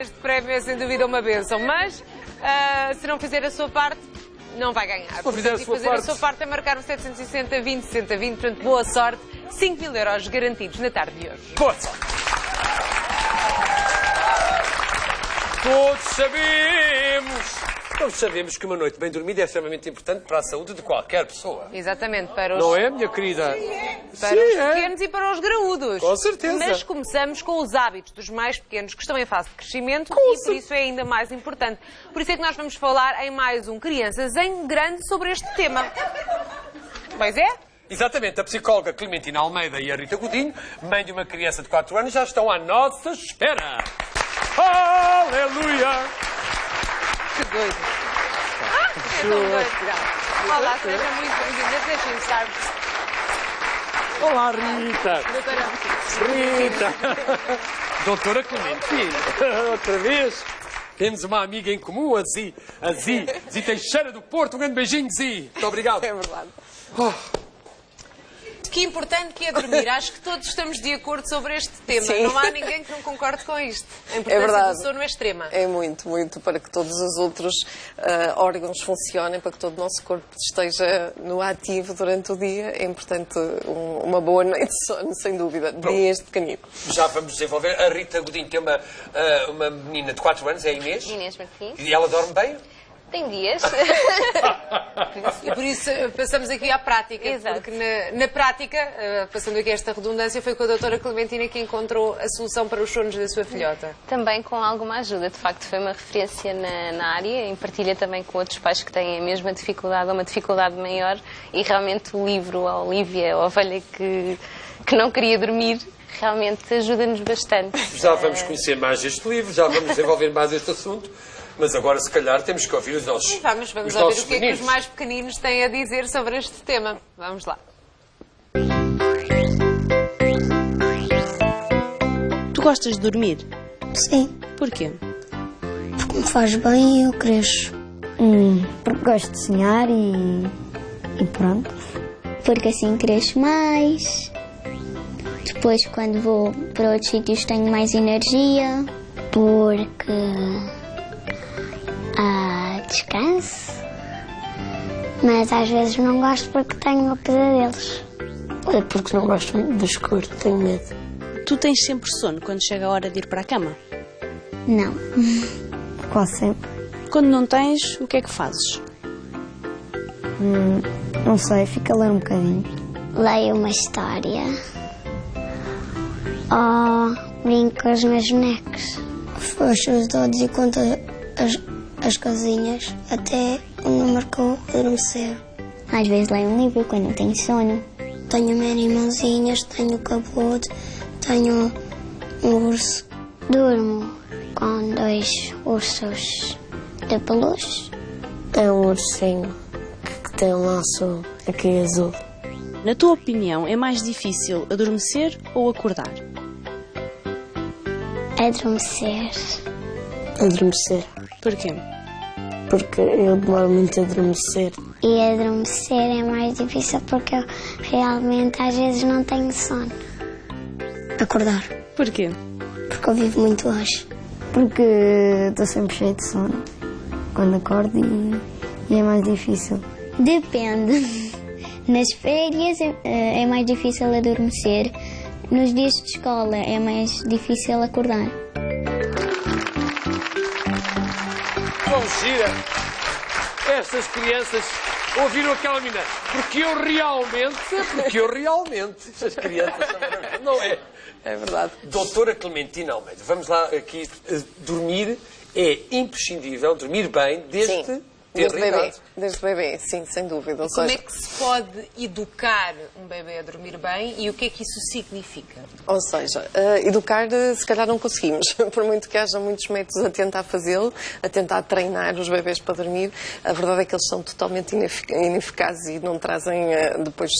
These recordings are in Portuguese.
Este prémio é sem dúvida uma bênção, mas se não fizer a sua parte, não vai ganhar. Se não fizer a sua parte é marcar um 760-20, 60-20, portanto, boa sorte. 5.000 euros garantidos na tarde de hoje. Boa sorte! Todos sabemos que uma noite bem dormida é extremamente importante para a saúde de qualquer pessoa. Exatamente, para os... Não é, minha querida? Para os pequenos e para os graúdos. Com certeza. Mas começamos com os hábitos dos mais pequenos que estão em fase de crescimento e por isso é ainda mais importante. Por isso é que nós vamos falar em mais um Crianças em Grande sobre este tema. Pois é? Exatamente, a psicóloga Clementina Almeida e a Rita Godinho, mãe de uma criança de 4 anos, já estão à nossa espera. Aleluia! Que doido. É tão doido. Olá, seja muito bem-vinda. Deixem-me estar. Olá, Rita! Doutora. Rita! Doutora Clementina, outra vez. Temos uma amiga em comum, a Zi Teixeira do Porto. Um grande beijinho, Zi. Muito obrigado. É verdade. Que importante que é dormir. Acho que todos estamos de acordo sobre este tema. Sim. Não há ninguém que não concorde com isto. A importância do sono é extrema. É muito, muito, para que todos os outros órgãos funcionem, para que todo o nosso corpo esteja no ativo durante o dia. É importante uma boa noite de sono, sem dúvida, desde pequenino. Já vamos desenvolver. A Rita Godinho tem uma menina de 4 anos, é a Inês. Inês Martins. E ela dorme bem? Tem dias. E por isso passamos aqui à prática. Exato. Porque na prática, passando aqui esta redundância, foi com a doutora Clementina que encontrou a solução para os sonos da sua filhota. Também com alguma ajuda. De facto, foi uma referência na área, em partilha também com outros pais que têm a mesma dificuldade ou uma dificuldade maior. E realmente o livro, a Olivia, a ovelha que não queria dormir, realmente ajuda-nos bastante. Já vamos conhecer mais este livro, já vamos desenvolver mais este assunto. Mas agora, se calhar, temos que ouvir os nossos Vamos ouvir o que é que os mais pequeninos têm a dizer sobre este tema. Vamos lá. Tu gostas de dormir? Sim, Porquê? porque me faz bem e eu cresço. Porque gosto de sonhar e pronto. Porque assim cresço mais. Depois, quando vou para outros sítios, tenho mais energia. Porque descanso. Mas às vezes não gosto porque tenho pesadelos. É porque não gosto muito do escuro, tenho medo. Tu tens sempre sono quando chega a hora de ir para a cama? Não. Quase sempre. Quando não tens, o que é que fazes? Não sei, fico a ler um bocadinho. Leio uma história. Ou brinco com os meus bonecos. Fecho os dedos e conto as casinhas até o número que eu adormecer. Às vezes leio um livro quando não tenho sono. Tenho minhas irmãzinhas, tenho capote, tenho um urso. Durmo com 2 ursos de peluche. É um ursinho que tem um laço aqui azul. Na tua opinião, é mais difícil adormecer ou acordar? Adormecer. Adormecer. Porquê? Porque eu demoro muito a adormecer. E adormecer é mais difícil porque eu realmente às vezes não tenho sono. Acordar. Porquê? Porque eu vivo muito hoje. Porque estou sempre cheio de sono quando acordo e é mais difícil. Depende. Nas férias é mais difícil adormecer. Nos dias de escola é mais difícil acordar. Bom, gira. Estas crianças ouviram aquela menina. Porque eu realmente. Estas crianças são maravilhosas, não é? É verdade. Doutora Clementina Almeida, vamos lá aqui. Dormir é imprescindível, dormir bem desde ter Desde bebê, idade. desde bebê, sim, sem dúvida. Ou Como seja, é que se pode educar um bebê a dormir bem e o que é que isso significa? Ou seja, educar se calhar não conseguimos, por muito que haja muitos métodos a tentar fazê-lo, a tentar treinar os bebés para dormir, a verdade é que eles são totalmente ineficazes e não trazem depois,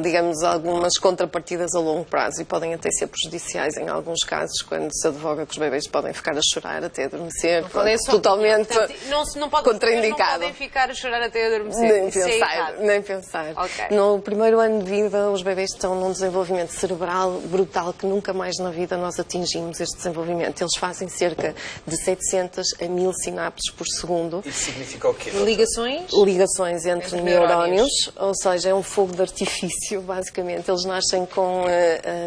digamos, algumas contrapartidas a longo prazo e podem até ser prejudiciais em alguns casos, quando se advoga que os bebés podem ficar a chorar até adormecer, É só totalmente... Portanto, não pode contraindicado. Não podem ficar a chorar até adormecer. Nem Isso é pensar, errado. nem pensar. Ok. No primeiro ano de vida, os bebês estão num desenvolvimento cerebral brutal que nunca mais na vida nós atingimos este desenvolvimento. Eles fazem cerca de 700 a 1000 sinapses por segundo. Isso significa o quê? Ligações entre neurónios, ou seja, é um fogo de artifício, basicamente. Eles nascem com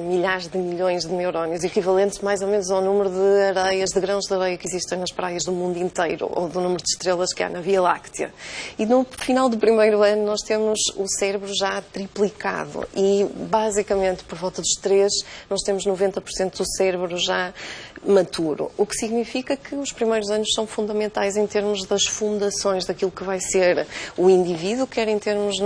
milhares de milhões de neurónios, equivalentes mais ou menos ao número de areias, de grãos de areia que existem nas praias do mundo inteiro, ou do número de estrelas que há na Via Láctea. E no final do primeiro ano nós temos o cérebro já triplicado e, basicamente, por volta dos 3, nós temos 90% do cérebro já maturo, o que significa que os primeiros anos são fundamentais em termos das fundações daquilo que vai ser o indivíduo, quer em termos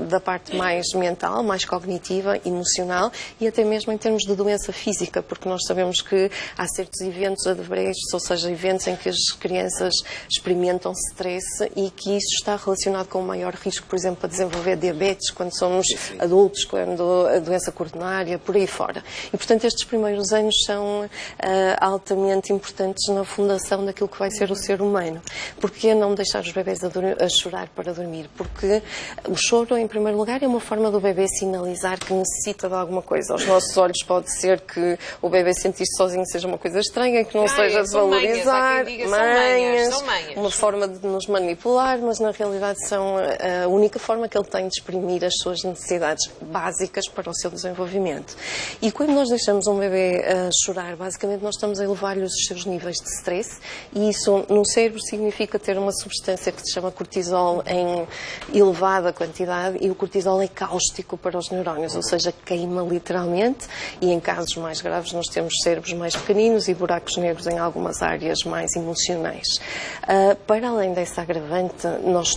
da parte mais mental, mais cognitiva, emocional e até mesmo em termos de doença física, porque nós sabemos que há certos eventos adversos, ou seja, eventos em que as crianças experimentam stress e que isso está relacionado com um maior risco, por exemplo, a desenvolver diabetes quando somos adultos, quando a doença coronária, por aí fora. E, portanto, estes primeiros anos são altamente importantes na fundação daquilo que vai ser o ser humano. Porquê não deixar os bebés a chorar para dormir? Porque o choro, em primeiro lugar, é uma forma do bebê sinalizar que necessita de alguma coisa. Aos nossos olhos pode ser que o bebê sentir-se sozinho seja uma coisa estranha, que não seja de valorizar. São manhas. Uma forma de nos manipular, mas na realidade são a única forma que ele tem de exprimir as suas necessidades básicas para o seu desenvolvimento. E quando nós deixamos um bebê chorar, basicamente nós estamos a elevar-lhe os seus níveis de stress e isso no cérebro significa ter uma substância que se chama cortisol em elevada quantidade e o cortisol é cáustico para os neurónios, ou seja, queima literalmente e em casos mais graves nós temos cérebros mais pequeninos e buracos negros em algumas áreas mais emocionais. Para além dessa agravante,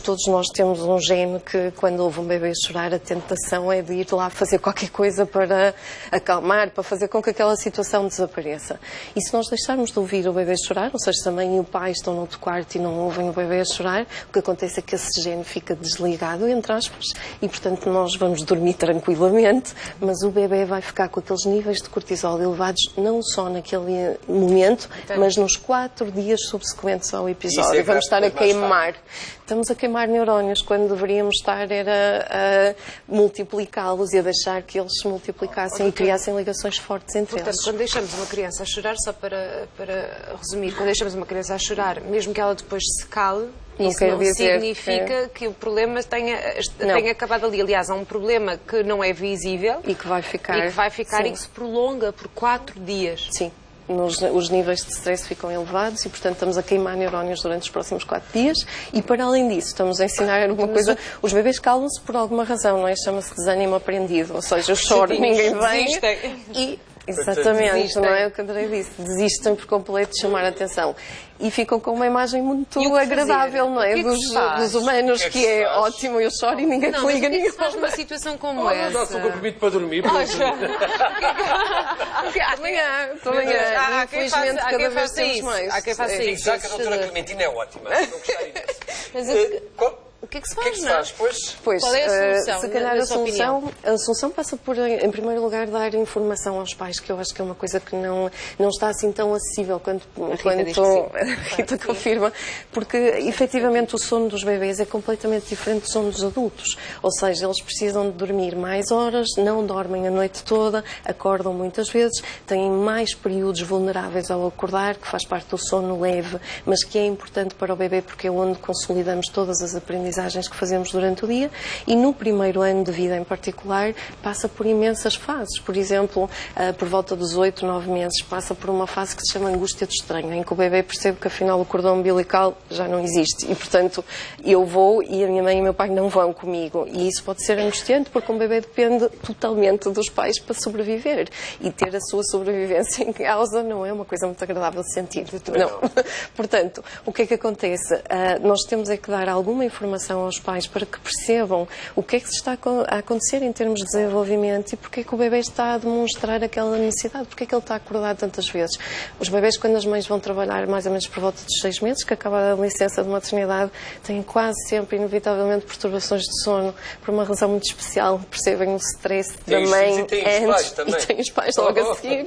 todos nós temos um gene que quando ouve um bebê chorar a tentação é de ir lá fazer qualquer coisa para acalmar, para fazer com que aquela situação desapareça. E se nós deixarmos de ouvir o bebê chorar, ou seja, se a mãe e o pai estão no outro quarto e não ouvem o bebê chorar, o que acontece é que esse gene fica desligado, entre aspas, e portanto nós vamos dormir tranquilamente, mas o bebê vai ficar com aqueles níveis de cortisol elevados não só naquele momento, mas nos 4 dias subsequentes ao episódio. Vamos estar a queimar. Estamos a queimar neurónios quando deveríamos estar a multiplicá-los e a deixar que eles se multiplicassem e criassem ligações fortes entre eles. Portanto, quando deixamos uma criança a chorar, só para resumir, quando deixamos uma criança a chorar, mesmo que ela depois se cale, isso não significa que o problema tenha acabado ali. Aliás, há um problema que não é visível e que vai ficar e que se prolonga por 4 dias. Sim. Os níveis de stress ficam elevados e, portanto, estamos a queimar neurónios durante os próximos 4 dias e, para além disso, estamos a ensinar uma coisa... Os bebês calam-se por alguma razão, não é? Chama-se desânimo aprendido, ou seja, eu choro, ninguém vem e... Exatamente, não é o que a André disse. Desistem por completo de chamar a atenção. E ficam com uma imagem muito agradável, não é? Dos humanos, que é ótimo, eu choro e ninguém te liga nenhum. Mas faz uma situação como essa? Dá-se um comprimido para dormir. Amanhã. Infelizmente, cada vez temos mais. Há quem faça isso. Já que a doutora Clementina é ótima. Não gostei disso. O que é que se faz, Pois, qual é a solução? Se calhar a solução passa por, em primeiro lugar, dar informação aos pais, que eu acho que é uma coisa que não está assim tão acessível quanto a Rita confirma, porque efetivamente o sono dos bebês é completamente diferente do sono dos adultos. Ou seja, eles precisam de dormir mais horas, não dormem a noite toda, acordam muitas vezes, têm mais períodos vulneráveis ao acordar, que faz parte do sono leve, mas que é importante para o bebê porque é onde consolidamos todas as aprendizagens que fazemos durante o dia e no primeiro ano de vida em particular passa por imensas fases. Por exemplo, por volta dos 8, 9 meses passa por uma fase que se chama angústia do estranho, em que o bebê percebe que afinal o cordão umbilical já não existe e portanto eu vou e a minha mãe e o meu pai não vão comigo e isso pode ser angustiante porque um bebê depende totalmente dos pais para sobreviver e ter a sua sobrevivência em causa não é uma coisa muito agradável de sentir. Não. Portanto, o que é que acontece? Nós temos é que dar alguma informação informação aos pais para que percebam o que é que se está a acontecer em termos de desenvolvimento e porque é que o bebê está a demonstrar aquela necessidade, porque é que ele está acordado tantas vezes. Os bebés, quando as mães vão trabalhar mais ou menos por volta dos 6 meses, que acaba a licença de maternidade, têm quase sempre, inevitavelmente, perturbações de sono, por uma razão muito especial. Percebem o stress da mãe antes e têm os pais logo a seguir.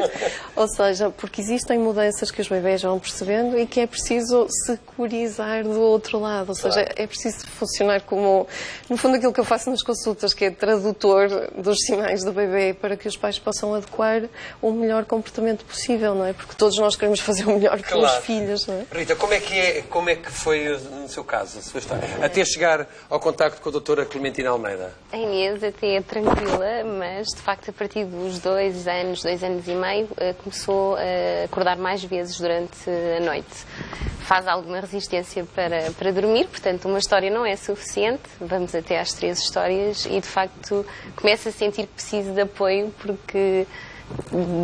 Ou seja, porque existem mudanças que os bebés vão percebendo e que é preciso securizar do outro lado. Ou seja, é preciso funcionar como, no fundo, aquilo que eu faço nas consultas, que é tradutor dos sinais do bebê para que os pais possam adequar o melhor comportamento possível, não é? Porque todos nós queremos fazer o melhor pelos filhos, não é? Rita, como é que foi no seu caso, a sua história? Até chegar ao contacto com a doutora Clementina Almeida. A Inês até é tranquila, mas de facto a partir dos 2 anos e meio, começou a acordar mais vezes durante a noite. Faz alguma resistência para dormir, portanto uma história não é suficiente, vamos até às 3 histórias e de facto começa a sentir que precisa de apoio porque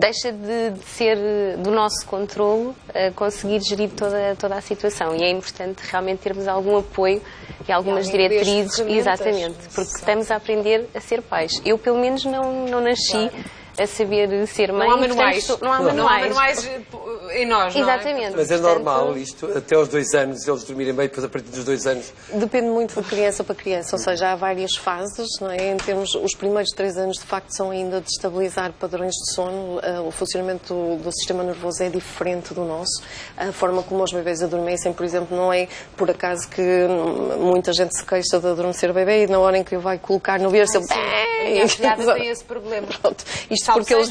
deixa de ser do nosso controlo conseguir gerir toda a situação e é importante realmente termos algum apoio e algumas diretrizes, exatamente, porque estamos a aprender a ser pais. Eu pelo menos não nasci a saber ser mãe. Não há manuais. Não há manuais em nós, não exatamente. é? Mas é normal isto, até aos 2 anos, eles dormirem bem, depois a partir dos 2 anos... Depende muito de criança para criança, ou seja, há várias fases, não é? Em termos, os primeiros 3 anos, de facto, são ainda de estabilizar padrões de sono. O funcionamento do sistema nervoso é diferente do nosso. A forma como os bebés adormecem, por exemplo, não é por acaso que muita gente se queixa de adormecer o bebê e na hora em que o vai colocar no berço, A minha afilhada tem esse problema. Pronto. Isto porque eles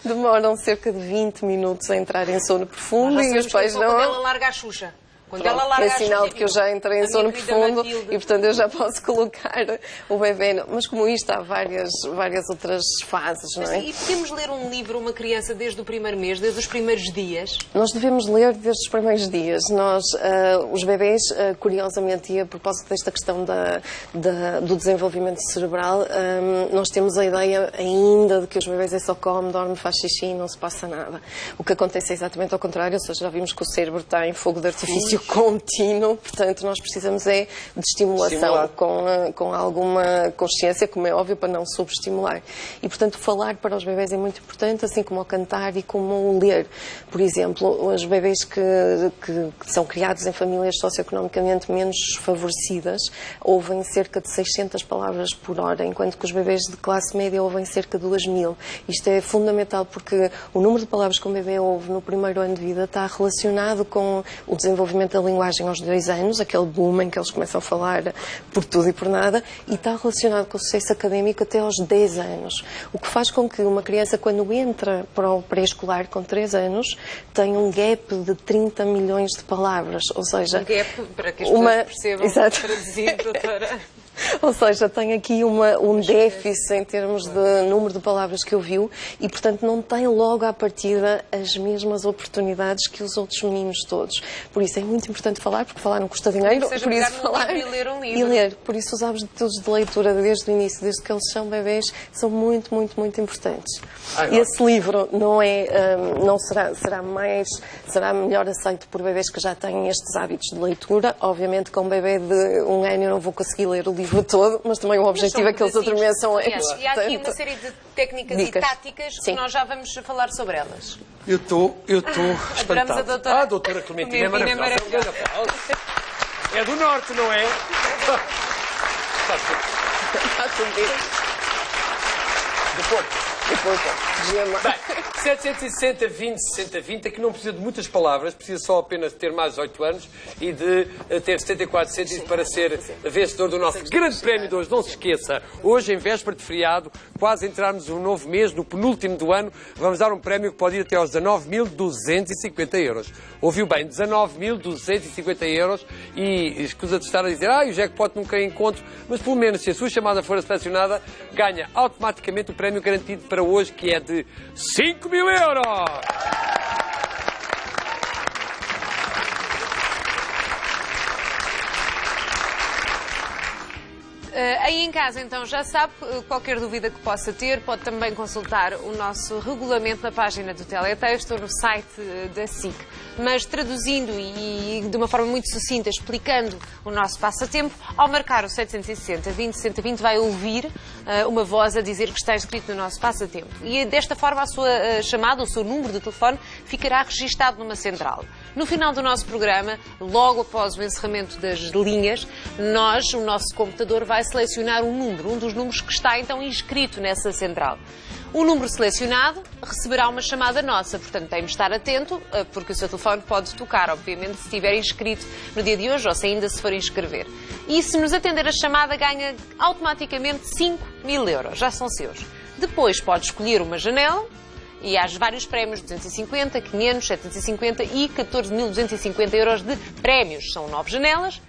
demoram cerca de 20 minutos a entrar em sono profundo e os pais não... Quando ela larga a Xuxa. Quando ela larga é sinal de que eu já entrei em sono profundo Matilde. e, portanto, eu já posso colocar o bebê. Mas como isto, há várias outras fases, não é? E podemos ler um livro a uma criança desde o primeiro mês, desde os primeiros dias? Nós devemos ler desde os primeiros dias. Nós, os bebés, curiosamente, e a propósito desta questão do desenvolvimento cerebral, nós temos a ideia ainda de que os bebés é só come, dorme, faz xixi e não se passa nada. O que acontece é exatamente ao contrário, ou seja, já vimos que o cérebro está em fogo de artifício contínuo, portanto nós precisamos é de estimulação com alguma consciência, como é óbvio, para não subestimular. E portanto falar para os bebés é muito importante, assim como o cantar e como o ler. Por exemplo, os bebés que são criados em famílias socioeconomicamente menos favorecidas ouvem cerca de 600 palavras por hora, enquanto que os bebés de classe média ouvem cerca de 2000. Isto é fundamental porque o número de palavras que um bebê ouve no primeiro ano de vida está relacionado com o desenvolvimento da linguagem aos 2 anos, aquele boom em que eles começam a falar por tudo e por nada, e está relacionado com o sucesso académico até aos 10 anos. O que faz com que uma criança, quando entra para o pré-escolar com 3 anos, tenha um gap de 30 milhões de palavras. Ou seja, um gap, para que as pessoas percebam, exato. traduzir, doutora. Ou seja, tem aqui um déficit em termos de número de palavras que ouviu e, portanto, não tem logo à partida as mesmas oportunidades que os outros meninos todos. Por isso é muito importante falar, porque falar não custa dinheiro. Seja por isso pegar falar livro e ler um livro. e ler. Por isso os hábitos de leitura desde o início, desde que eles são bebés, são muito, muito, muito importantes. Esse livro não será melhor aceito por bebés que já têm estes hábitos de leitura. Obviamente, com um bebê de 1 ano eu não vou conseguir ler o livro todo, mas também o objetivo é que eles adormeçam antes. E há aqui uma série de técnicas e táticas que nós já vamos falar sobre elas. Eu estou espantado. A doutora, a doutora Clementina é maravilhosa. É do norte, não é? Está tudo bem. Depois, gema. Bem, 760, 20, 60, 20, que não precisa de muitas palavras, precisa só apenas de ter mais 8 anos e de ter 74 cêntimos para ser vencedor do nosso grande prémio de hoje. Não se esqueça, hoje, em véspera de feriado, quase entrarmos no novo mês, no penúltimo do ano, vamos dar um prémio que pode ir até aos 19.250 euros. Ouviu bem, 19.250 euros e escusa de estar a dizer, o jackpot nunca encontro, mas pelo menos se a sua chamada for selecionada, ganha automaticamente o prémio garantido para hoje, que é de 5.000 euros! Aí em casa, então, já sabe, qualquer dúvida que possa ter, pode também consultar o nosso regulamento na página do Teletexto ou no site da SIC. Mas traduzindo e de uma forma muito sucinta, explicando o nosso passatempo, ao marcar o 760 20 60 20 vai ouvir uma voz a dizer que está inscrito no nosso passatempo. E desta forma a sua chamada, o seu número de telefone, ficará registado numa central. No final do nosso programa, logo após o encerramento das linhas, o nosso computador vai selecionar um dos números que está então inscrito nessa central. O número selecionado receberá uma chamada nossa, portanto tem de estar atento, porque o seu telefone pode tocar, obviamente, se estiver inscrito no dia de hoje ou se ainda se for inscrever. E se nos atender a chamada, ganha automaticamente 5.000 euros, já são seus. Depois pode escolher uma janela e há vários prémios, 250, 500, 750 e 14.250 euros de prémios. São 9 janelas,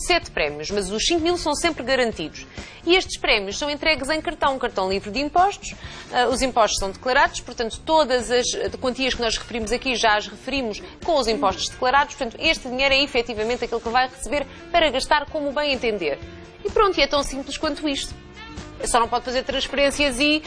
7 prémios, mas os 5.000 são sempre garantidos. E estes prémios são entregues em cartão livre de impostos. Os impostos são declarados, portanto, todas as quantias que nós referimos aqui já as referimos com os impostos declarados. Portanto, este dinheiro é efetivamente aquele que vai receber para gastar como bem entender. E pronto, e é tão simples quanto isto. Só não pode fazer transferências e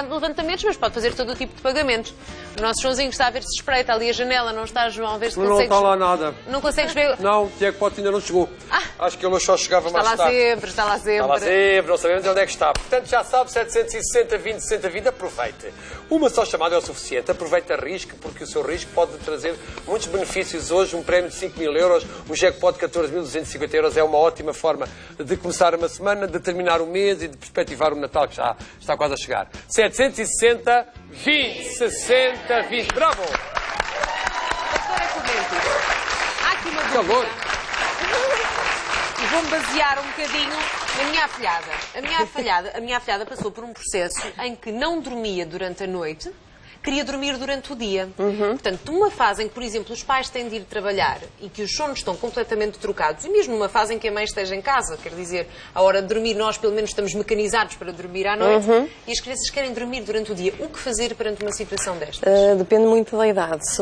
levantamentos, mas pode fazer todo o tipo de pagamentos. O nosso Joãozinho está a ver se espreita ali a janela, não está, João? A ver se Não consegues... está lá nada. Não consegues ver? Não, o Tiago Pote ainda não chegou. Acho que ele só chegava mais tarde. Está lá sempre. Está lá sempre, não sabemos onde é que está. Portanto, já sabe, 760 20 60 20, aproveite. Uma só chamada é o suficiente. Aproveite a risco, porque o seu risco pode trazer muitos benefícios hoje. Um prémio de 5.000 euros, um jackpot de 14.250 euros é uma ótima forma de começar uma semana, de terminar o mês e de perspectivar o Natal, que já está quase a chegar. 760 20 60 20. Bravo! Há aqui uma Calor. dúvida. E vou-me basear um bocadinho na minha afilhada. A minha afilhada passou por um processo em que não dormia durante a noite, queria dormir durante o dia. Portanto, numa fase em que, por exemplo, os pais têm de ir trabalhar e que os sonos estão completamente trocados, e mesmo numa fase em que a mãe esteja em casa, quer dizer, à hora de dormir nós pelo menos estamos mecanizados para dormir à noite, e as crianças querem dormir durante o dia. O que fazer perante uma situação destas? Depende muito da idade. Se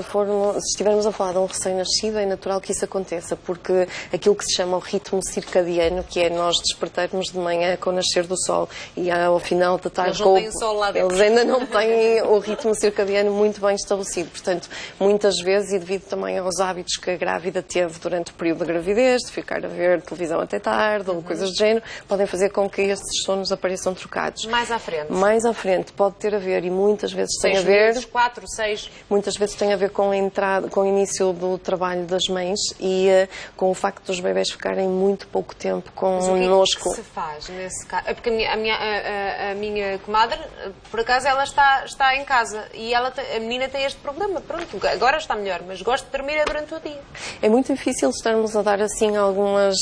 estivermos a falar de um recém-nascido, é natural que isso aconteça, porque aquilo que se chama o ritmo circadiano, que é nós despertarmos de manhã com o nascer do sol e ao final da tarde... Eles não têm sol lá dentro. Eles ainda não têm o ritmo circadiano muito bem estabelecido. Portanto, muitas vezes, e devido também aos hábitos que a grávida teve durante o período da gravidez, de ficar a ver televisão até tarde ou coisas do género, podem fazer com que estes sonos apareçam trocados. Mais à frente. Mais à frente pode ter a ver, e muitas vezes tem 6 a ver... meses, 4, 6... Muitas vezes tem a ver com a entrada, com o início do trabalho das mães e com o facto dos bebés ficarem muito pouco tempo connosco. O que se faz nesse caso? É porque a minha comadre, por acaso, ela está em casa e a menina tem este problema. Pronto, agora está melhor, mas gosto de dormir durante o dia. É muito difícil estarmos a dar assim algumas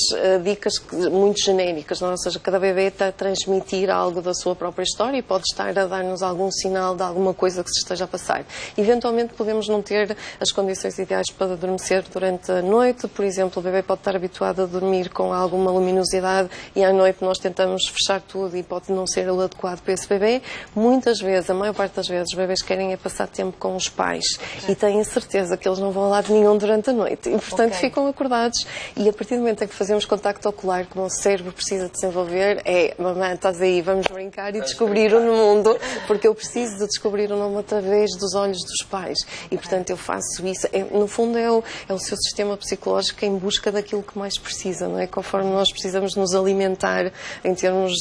dicas muito genéricas, não? Ou seja, cada bebê está a transmitir algo da sua própria história e pode estar a dar-nos algum sinal de alguma coisa que se esteja a passar. Eventualmente podemos não ter as condições ideais para adormecer durante a noite. Por exemplo, o bebê pode estar habituado a dormir com alguma luminosidade e à noite nós tentamos fechar tudo e pode não ser o adequado para esse bebê. Muitas vezes, a maior parte das vezes, os bebés querem é passar tempo com os pais e têm a certeza que eles não vão a lado nenhum durante a noite e, portanto, ficam acordados. E a partir do momento em que fazemos contacto ocular, como o cérebro precisa desenvolver, mamãe, estás aí, vamos brincar e descobrir o mundo, porque eu preciso de descobrir o nome através dos olhos dos pais. E, portanto, eu faço isso. No fundo, é o seu sistema psicológico em busca daquilo que mais precisa, não é? Conforme nós precisamos nos alimentar em termos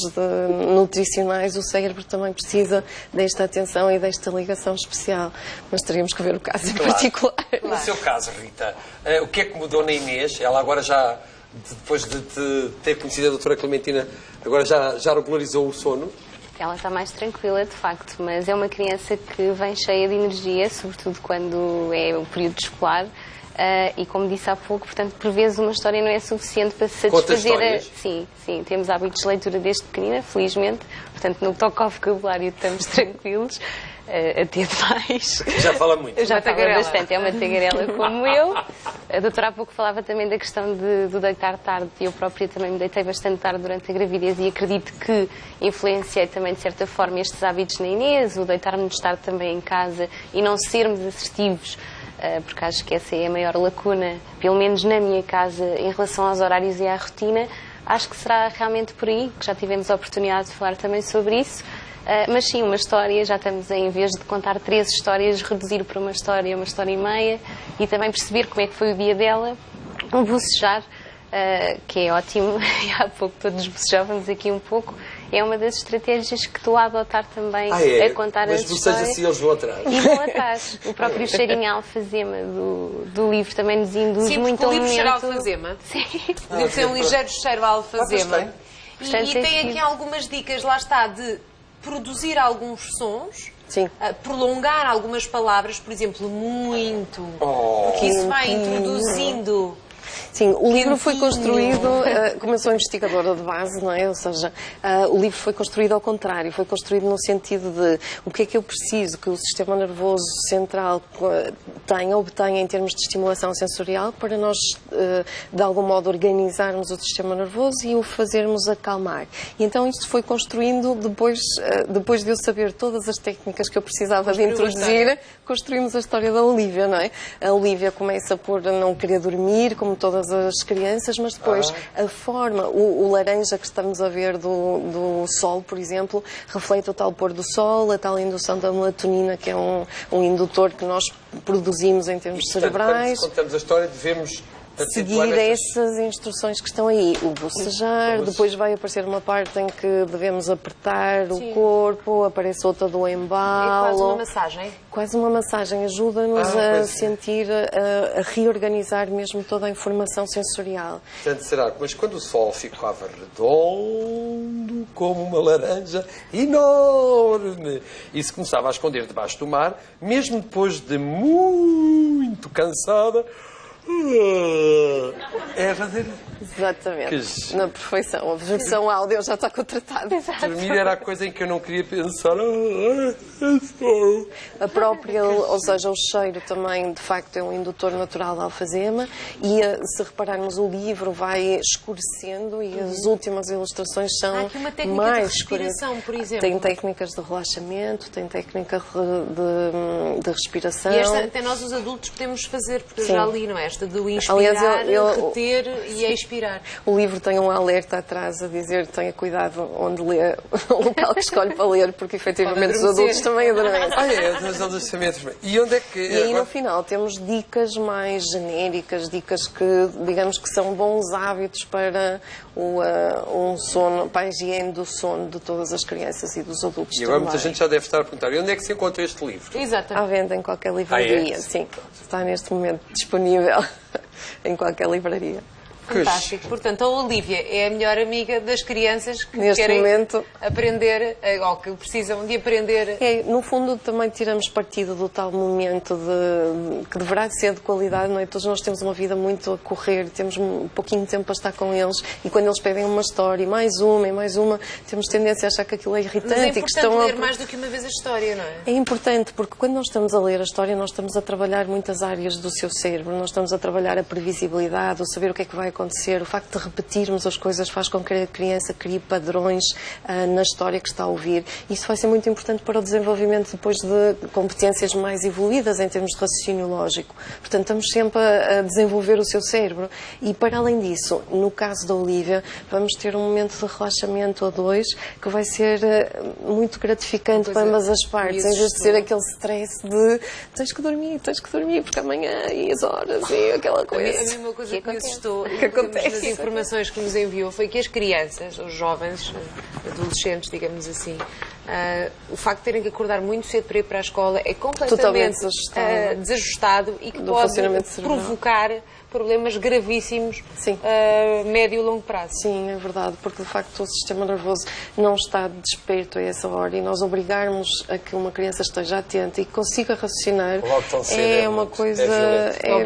nutricionais, o cérebro também precisa desta atenção e desta ligação especial. Mas teríamos que ver o caso em particular. No seu caso, Rita, o que é que mudou na Inês? Ela agora já, depois de ter conhecido a doutora Clementina, agora já regularizou o sono? Ela está mais tranquila, de facto, mas é uma criança que vem cheia de energia, sobretudo quando é o período escolar. E como disse há pouco, portanto, por vezes uma história não é suficiente para satisfazer Sim, temos hábitos de leitura desde pequenina, felizmente. Portanto, no que toca ao vocabulário estamos tranquilos. Até demais. Já fala muito. Eu já falo bastante, é uma tagarela como eu. A doutora há pouco falava também da questão do deitar tarde. Eu própria também me deitei bastante tarde durante a gravidez e acredito que influenciei também, de certa forma, estes hábitos na Inês, o deitar-nos tarde também em casa e não sermos assertivos, porque acho que essa é a maior lacuna, pelo menos na minha casa, em relação aos horários e à rotina. acho que será realmente por aí, que já tivemos a oportunidade de falar também sobre isso. Mas sim, uma história, já estamos em vez de contar 13 histórias, reduzir para uma história e meia, e também perceber como é que foi o dia dela, um bocejar, que é ótimo, e há pouco todos bocejávamos aqui um pouco, é uma das estratégias que estou a adotar também a contar as histórias. Mas vocês assim eles vão atrás. E vão atrás. O próprio cheirinho a alfazema do livro também nos induz muito ao momento. livro cheira a alfazema. Sim. Deve ser um ligeiro cheiro a alfazema. Portanto, E tem aqui algumas dicas, lá está, de produzir alguns sons. Sim. Prolongar algumas palavras, por exemplo, muito, porque isso vai introduzindo. Sim, o livro foi construído, como eu sou investigadora de base, não é? Ou seja, o livro foi construído ao contrário, foi construído no sentido de o que é que eu preciso que o sistema nervoso central obtenha em termos de estimulação sensorial para nós, de algum modo, organizarmos o sistema nervoso e o fazermos acalmar. E então isto foi construindo, depois de eu saber todas as técnicas que eu precisava de introduzir, construímos a história da Olivia, não é? A Olivia começa por não querer dormir, como todas as crianças, mas depois a forma, o laranja que estamos a ver do sol, por exemplo, reflete o tal pôr do sol, a tal indução da melatonina, que é um indutor que nós produzimos em termos cerebrais. Quando contamos a história, devemos seguir essas instruções que estão aí, o bocejar, depois vai aparecer uma parte em que devemos apertar o corpo, aparece outra do embalo. É quase uma massagem. Quase uma massagem, ajuda-nos a sentir, a reorganizar mesmo toda a informação sensorial. Portanto, será que, mas quando o sol ficava redondo, como uma laranja enorme, e se começava a esconder debaixo do mar, mesmo depois de muito cansada, é fazer... Exatamente. Na perfeição. A versão áudio já está contratada. Dormir era a coisa em que eu não queria pensar. A própria, ou seja, o cheiro também, de facto, é um indutor natural da alfazema e, se repararmos, o livro vai escurecendo e as últimas ilustrações são aqui uma técnica mais de respiração, por exemplo. Tem técnicas de relaxamento, tem técnica de respiração. E esta até nós, os adultos, podemos fazer, porque eu já li, não é? Esta do inspirar, aliás, reter e expirar. O livro tem um alerta atrás a dizer tenha cuidado onde lê, o local que escolhe para ler, porque efetivamente os adultos também adormecem. Os adultos também adormecem. E onde é que... E aí no final temos dicas mais genéricas, dicas que, digamos que são bons hábitos para um sono, para a higiene do sono de todas as crianças e dos adultos. E agora também. muita gente já deve estar a perguntar, e onde é que se encontra este livro? Exatamente. À venda em qualquer livraria, sim. Está neste momento disponível em qualquer livraria. Fantástico. Portanto, a Olivia é a melhor amiga das crianças que Neste querem momento, aprender, ou que precisam de aprender. No fundo, também tiramos partido do tal momento que deverá ser de qualidade, não é? Todos nós temos uma vida muito a correr, temos um pouquinho de tempo para estar com eles e quando eles pedem uma história, e mais uma, temos tendência a achar que aquilo é irritante. Mas é e que importante estão ler mais do que uma vez a história, não é? É importante, porque quando nós estamos a ler a história, nós estamos a trabalhar muitas áreas do seu cérebro. Nós estamos a trabalhar a previsibilidade, o saber o que é que vai acontecer, o facto de repetirmos as coisas faz com que a criança crie padrões na história que está a ouvir. Isso vai ser muito importante para o desenvolvimento depois de competências mais evoluídas em termos de raciocínio lógico. Portanto, estamos sempre a desenvolver o seu cérebro. E, para além disso, no caso da Olivia, vamos ter um momento de relaxamento a dois que vai ser muito gratificante para ambas as partes, em vez de ser aquele stress de tens que dormir, porque amanhã e as horas e aquela coisa. A mesma coisa que me assustou, que acontece. das informações que nos enviou, foi que as crianças, os jovens, adolescentes, digamos assim, o facto de terem que acordar muito cedo para ir para a escola é completamente desajustado e que pode provocar problemas gravíssimos médio e longo prazo. Sim, é verdade, porque de facto o sistema nervoso não está desperto a essa hora e nós obrigarmos a que uma criança esteja atenta e que consiga raciocinar é uma coisa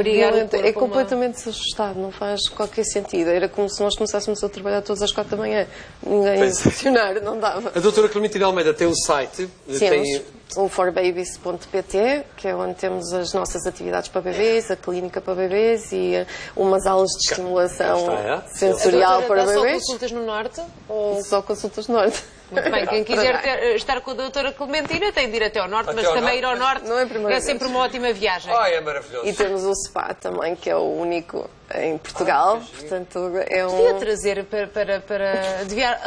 violenta, é completamente desajustado, não faz qualquer sentido. Era como se nós começássemos a trabalhar todas às 4 da manhã, ninguém ia funcionar, não dava. A doutora Clementina Almeida tem um site, tem o forbabies.pt, que é onde temos as nossas atividades para bebês, a clínica para bebês e umas aulas de estimulação sensorial para bebês. Só consultas no Norte? Ou... Só consultas no Norte. Muito bem, quem quiser estar com a doutora Clementina tem de ir até ao Norte, mas também ir ao Norte não é sempre uma ótima viagem. É maravilhoso. E temos o SPA também, que é o único em Portugal, portanto é Devia um... trazer devia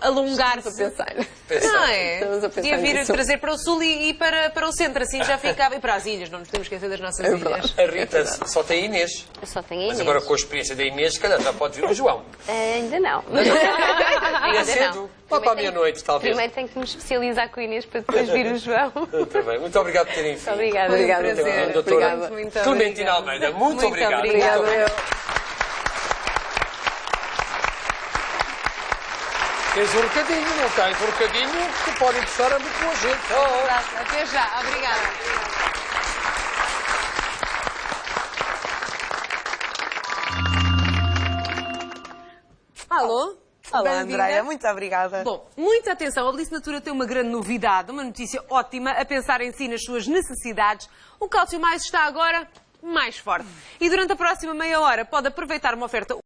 alongar-se. Estamos a pensar. Não é? Estamos a pensar Devia vir nisso. trazer para o sul e para o centro, assim já ficava. E para as ilhas, não nos podemos esquecer das nossas ilhas. A Rita só tem a Inês. Eu só tenho a Mas Inês. agora com a experiência da Inês, se calhar já pode vir o João. Ainda não. É Ainda cedo. não. Lá para a Primeiro meia-noite, talvez. Primeiro tenho que me especializar com a Inês para depois vir o João. Muito bem. Muito obrigado por terem vindo. Obrigada. Obrigada, prazer. Doutora Obrigada. Muito Clementina obrigada. Almeida, muito obrigado. Obrigada. Tens um recadinho, não tens um recadinho que podem puxar a muito com a gente. Oh. Até já. Obrigada. Alô? Olá, Bem-vinda. Andréia, muito obrigada. Bom, muita atenção. A Bliss Natura tem uma grande novidade, uma notícia ótima, a pensar em si, nas suas necessidades. O Cálcio Mais está agora mais forte. E durante a próxima meia hora pode aproveitar uma oferta